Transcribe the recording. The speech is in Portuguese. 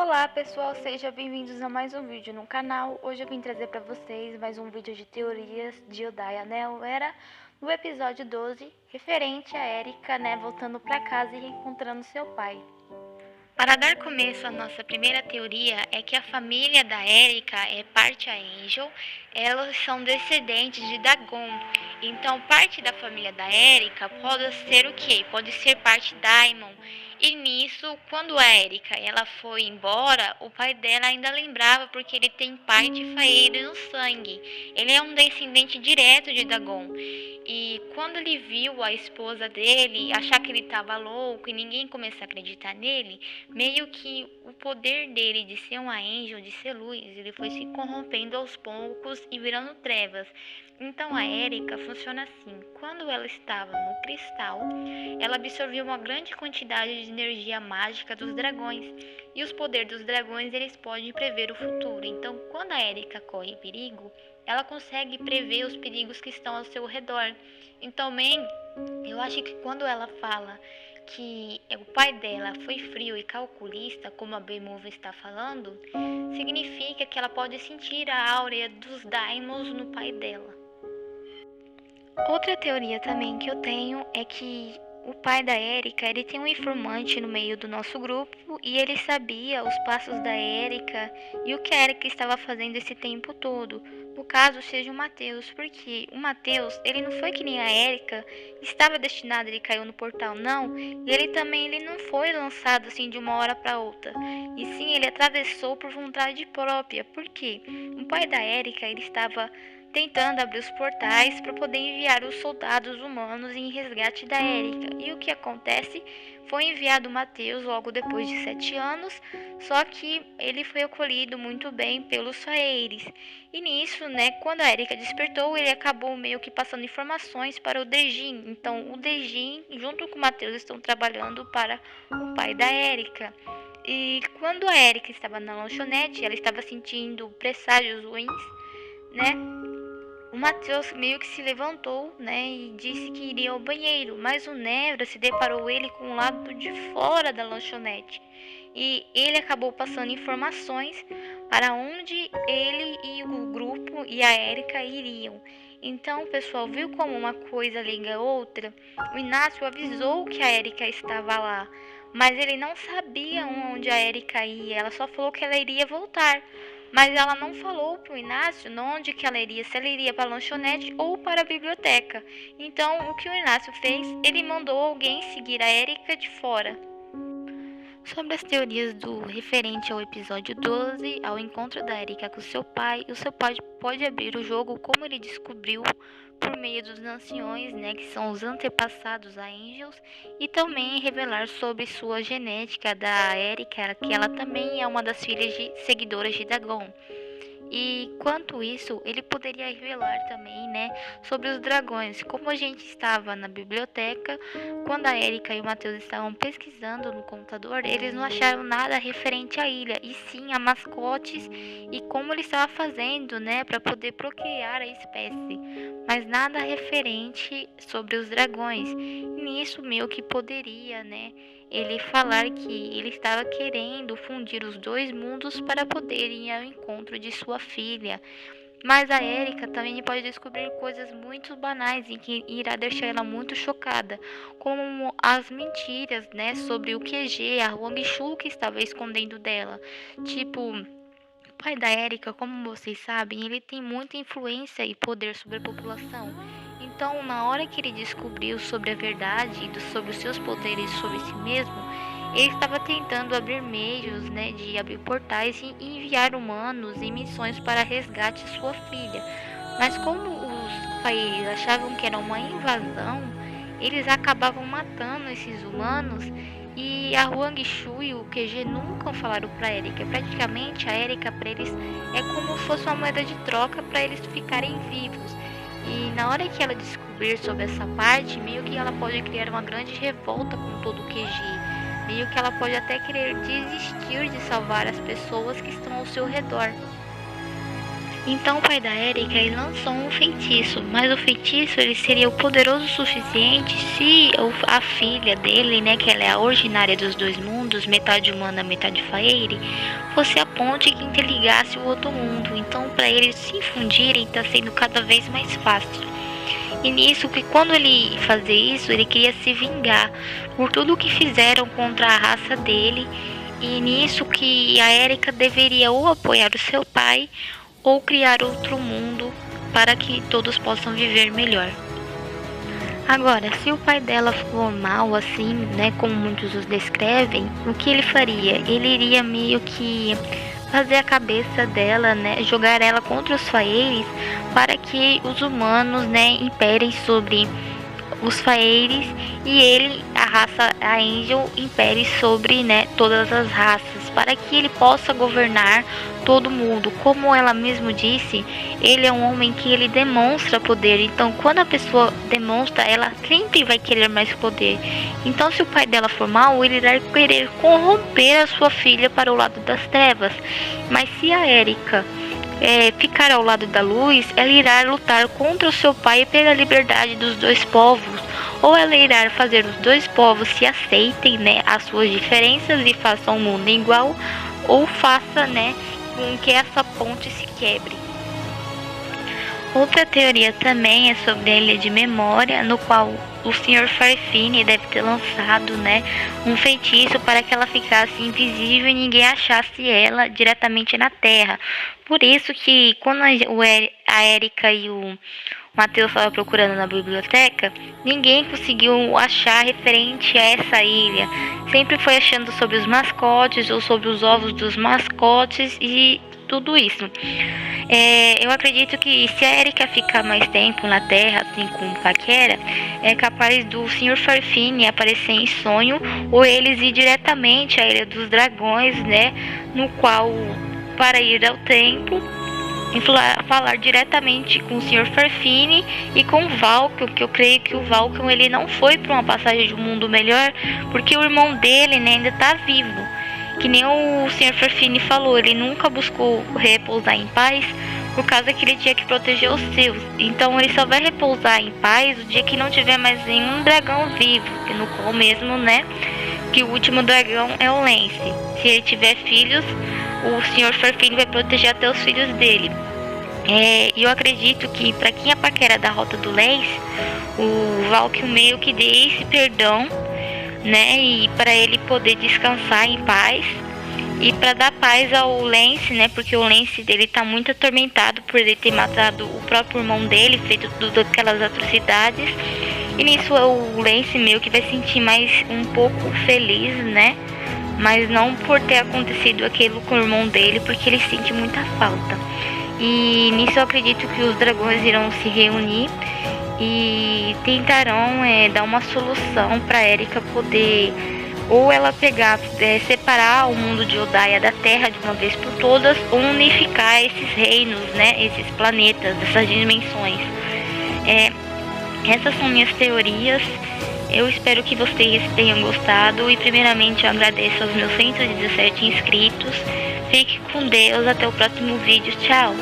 Olá pessoal, sejam bem-vindos a mais um vídeo no canal. Hoje eu vim trazer para vocês mais um vídeo de teorias de Uday Era no episódio 12, referente a Erika, voltando para casa e reencontrando seu pai. Para dar começo à nossa primeira teoria é que a família da Erika é parte Angel, elas são descendentes de Dagon. Então parte da família da Erika pode ser o quê? Pode ser parte Daimon. E nisso, quando a Erika ela foi embora, o pai dela ainda lembrava porque ele tem pai de Faeire no sangue. Ele é um descendente direto de Dagon. E quando ele viu a esposa dele achar que ele estava louco e ninguém começar a acreditar nele, meio que o poder dele de ser um angel, de ser luz, ele foi se corrompendo aos poucos e virando trevas. Então a Erika funciona assim: quando ela estava no cristal, ela absorveu uma grande quantidade de energia mágica dos dragões. E os poderes dos dragões, eles podem prever o futuro. Então quando a Erika corre perigo, ela consegue prever os perigos que estão ao seu redor. Então, eu acho que quando ela fala que o pai dela foi frio e calculista, como a B-Movie está falando, significa que ela pode sentir a áurea dos Daimons no pai dela. Outra teoria também que eu tenho é que o pai da Erika, ele tem um informante no meio do nosso grupo e ele sabia os passos da Erika e o que a Erika estava fazendo esse tempo todo. No caso, seja o Matheus, porque o Matheus, ele não foi que nem a Erika, estava destinado, ele caiu no portal, não. E ele não foi lançado assim de uma hora para outra. E sim, ele atravessou por vontade própria. Por quê? O pai da Erika, ele estava tentando abrir os portais para poder enviar os soldados humanos em resgate da Erika. E o que acontece? Foi enviado o Matheus logo depois de 7 anos, só que ele foi acolhido muito bem pelos Faeires. E nisso, quando a Erika despertou, ele acabou meio que passando informações para o Dejin. Então, o Dejin, junto com o Matheus, estão trabalhando para o pai da Erika. E quando a Erika estava na lanchonete, ela estava sentindo presságios ruins, O Matheus meio que se levantou, e disse que iria ao banheiro, mas o Nebra se deparou ele com o lado de fora da lanchonete. E ele acabou passando informações para onde ele e o grupo e a Erika iriam. Então, o pessoal viu como uma coisa liga a outra. O Inácio avisou que a Erika estava lá, mas ele não sabia onde a Erika ia. Ela só falou que ela iria voltar. Mas ela não falou para o Inácio onde que ela iria, se ela iria para a lanchonete ou para a biblioteca. Então, o que o Inácio fez? Ele mandou alguém seguir a Erika de fora. Sobre as teorias do referente ao episódio 12, ao encontro da Erika com seu pai, o seu pai pode abrir o jogo como ele descobriu por meio dos anciões, que são os antepassados a Angels, e também revelar sobre sua genética da Erika, que ela também é uma das filhas de seguidoras de Dagon. E quanto isso, ele poderia revelar também, sobre os dragões. Como a gente estava na biblioteca, quando a Erika e o Matheus estavam pesquisando no computador, eles não acharam nada referente à ilha, e sim a mascotes e como ele estava fazendo, para poder procriar a espécie, mas nada referente sobre os dragões. E nisso meio que poderia, ele falar que ele estava querendo fundir os dois mundos para poder ir ao encontro de sua filha. Mas a Erika também pode descobrir coisas muito banais e que irá deixar ela muito chocada, como as mentiras, sobre o QG, a Wang Shu que estava escondendo dela. Tipo, o pai da Erika, como vocês sabem, ele tem muita influência e poder sobre a população. Então, na hora que ele descobriu sobre a verdade e sobre os seus poderes sobre si mesmo, ele estava tentando abrir meios, de abrir portais e enviar humanos em missões para resgate de sua filha. Mas como os Faeires achavam que era uma invasão, eles acabavam matando esses humanos. E a Wang Shu e o QG nunca falaram para Erika. Praticamente a Erika para eles é como se fosse uma moeda de troca para eles ficarem vivos. E na hora que ela descobrir sobre essa parte, meio que ela pode criar uma grande revolta com todo o QG. Meio que ela pode até querer desistir de salvar as pessoas que estão ao seu redor. Então o pai da Erika ele lançou um feitiço, mas o feitiço ele seria o poderoso o suficiente se a filha dele, né, que ela é a originária dos dois mundos, metade humana, metade faeire, fosse a ponte que interligasse o outro mundo. Então para eles se fundirem está sendo cada vez mais fácil. E nisso que quando ele fazer isso, ele queria se vingar por tudo que fizeram contra a raça dele. E nisso que a Erika deveria ou apoiar o seu pai ou criar outro mundo para que todos possam viver melhor. Agora, se o pai dela for mal assim, né, como muitos os descrevem, o que ele faria? Ele iria meio que fazer a cabeça dela, né, jogar ela contra os faeires para que os humanos, né, imperem sobre os faeires e ele, a raça, a Angel, impere sobre, né, todas as raças, para que ele possa governar todo mundo. Como ela mesmo disse, ele é um homem que ele demonstra poder, então quando a pessoa demonstra, ela sempre vai querer mais poder. Então se o pai dela for mal, ele irá querer corromper a sua filha para o lado das trevas. Mas se a Erika ficar ao lado da luz, ela irá lutar contra o seu pai pela liberdade dos dois povos, ou ela irá fazer os dois povos se aceitem, né, as suas diferenças e façam um mundo igual, ou faça, né, com que essa ponte se quebre. Outra teoria também é sobre a Ilha de Memória, no qual o Sr. Farfine deve ter lançado, né, um feitiço para que ela ficasse invisível e ninguém achasse ela diretamente na Terra. Por isso que quando a Erika e o Matheus estavam procurando na biblioteca, ninguém conseguiu achar referente a essa ilha. Sempre foi achando sobre os mascotes ou sobre os ovos dos mascotes e tudo isso. Eu acredito que se a Erika ficar mais tempo na Terra, assim como Paquera, é capaz do Sr. Farfine aparecer em sonho, ou eles ir diretamente à Ilha dos Dragões, né, no qual, para ir ao templo e falar diretamente com o Sr. Farfine e com o Vulcan, que eu creio que o Vulcan ele não foi para uma passagem de um mundo melhor, porque o irmão dele, né, ainda está vivo. Que nem o Sr. Farfine falou, ele nunca buscou repousar em paz por causa que ele tinha que proteger os seus. Então ele só vai repousar em paz o dia que não tiver mais nenhum dragão vivo, no qual mesmo, né, que o último dragão é o Lance. Se ele tiver filhos, o Sr. Farfine vai proteger até os filhos dele. E eu acredito que para quem é paquera da Rota do Lance, o Valkyrie meio que dê esse perdão, né, e para ele poder descansar em paz e para dar paz ao Lance, né, porque o Lance dele tá muito atormentado por ele ter matado o próprio irmão dele, feito tudo aquelas atrocidades. E nisso o Lance meio que vai sentir mais um pouco feliz, né, mas não por ter acontecido aquilo com o irmão dele, porque ele sente muita falta. E nisso eu acredito que os dragões irão se reunir e tentarão dar uma solução para Erika poder, ou ela pegar, separar o mundo de Odaia da Terra de uma vez por todas, ou unificar esses reinos, né, esses planetas, essas dimensões. Essas são minhas teorias. Eu espero que vocês tenham gostado e primeiramente eu agradeço aos meus 117 inscritos. Fique com Deus, até o próximo vídeo, tchau!